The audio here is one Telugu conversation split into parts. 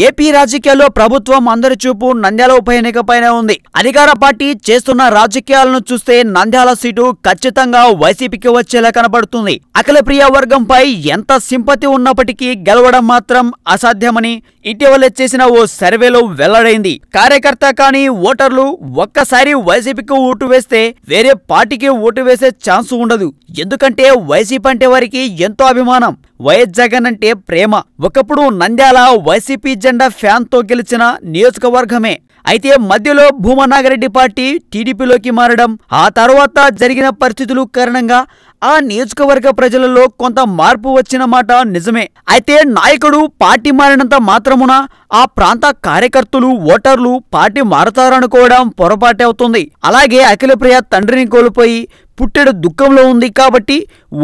ఏపీ రాజకీయాల్లో ప్రభుత్వం అందరి చూపు నంద్యాల ఉప ఎన్నికపైనే ఉంది. అధికార పార్టీ చేస్తున్న రాజకీయాలను చూస్తే నంద్యాల సీటు ఖచ్చితంగా వైసీపీకి వచ్చేలా కనబడుతుంది. అఖిలప్రియ వర్గంపై ఎంత సింపతి ఉన్నప్పటికీ గెలవడం మాత్రం అసాధ్యమని ఇటీవలే చేసిన ఓ సర్వేలో వెల్లడైంది. కార్యకర్త కానీ ఓటర్లు ఒక్కసారి వైసీపీకి ఓటు వేస్తే వేరే పార్టీకి ఓటు వేసే ఛాన్స్ ఉండదు. ఎందుకంటే వైసీపీ అంటే వారికి ఎంతో అభిమానం. వైఎస్ జగన్ అంటే ప్రేమ. ఒకప్పుడు నంద్యాల వైసీపీ జెండా ఫ్యాన్ తో గెలిచిన నియోజకవర్గమే. అయితే మధ్యలో భూమా నాగిరెడ్డి పార్టీ టీడీపీలోకి మారడం, ఆ తర్వాత జరిగిన పరిస్థితుల కారణంగా ఆ నియోజకవర్గ ప్రజలలో కొంత మార్పు వచ్చిన మాట నిజమే. అయితే నాయకుడు పార్టీ మారినంత మాత్రమున ఆ ప్రాంత కార్యకర్తలు ఓటర్లు పార్టీ మారతారనుకోవడం పొరపాటే అవుతుంది. అలాగే అఖిలప్రియ తండ్రిని కోల్పోయి పుట్టెడు దుఃఖంలో ఉంది కాబట్టి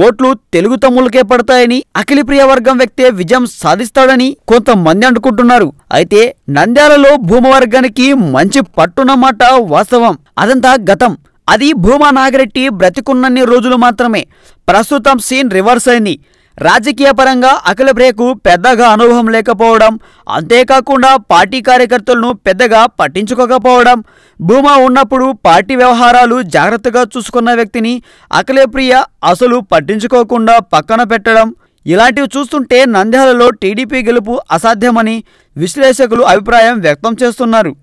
ఓట్లు తెలుగు తమ్ములకే పడతాయని, అఖిలప్రియ వర్గం వ్యక్తే విజయం సాధిస్తాడని కొంతమంది అనుకుంటున్నారు. అయితే నంద్యాలలో భూమా వర్గానికి మంచి పట్టున్నమాట వాస్తవం. అదంతా గతం. అది భూమా నాగిరెడ్డి బ్రతికున్నన్ని రోజులు మాత్రమే. ప్రస్తుతం సీన్ రివర్స్ అయింది. రాజకీయ పరంగా అఖిలప్రియకు పెద్దగా అనుభవం లేకపోవడం, అంతేకాకుండా పార్టీ కార్యకర్తలను పెద్దగా పట్టించుకోకపోవడం, భూమా ఉన్నప్పుడు పార్టీ వ్యవహారాలు జాగ్రత్తగా చూసుకున్న వ్యక్తిని అఖిలప్రియ అసలు పట్టించుకోకుండా పక్కన పెట్టడం, ఇలాంటివి చూస్తుంటే నంద్యాలలో టీడీపీ గెలుపు అసాధ్యమని విశ్లేషకులు అభిప్రాయం వ్యక్తం చేస్తున్నారు.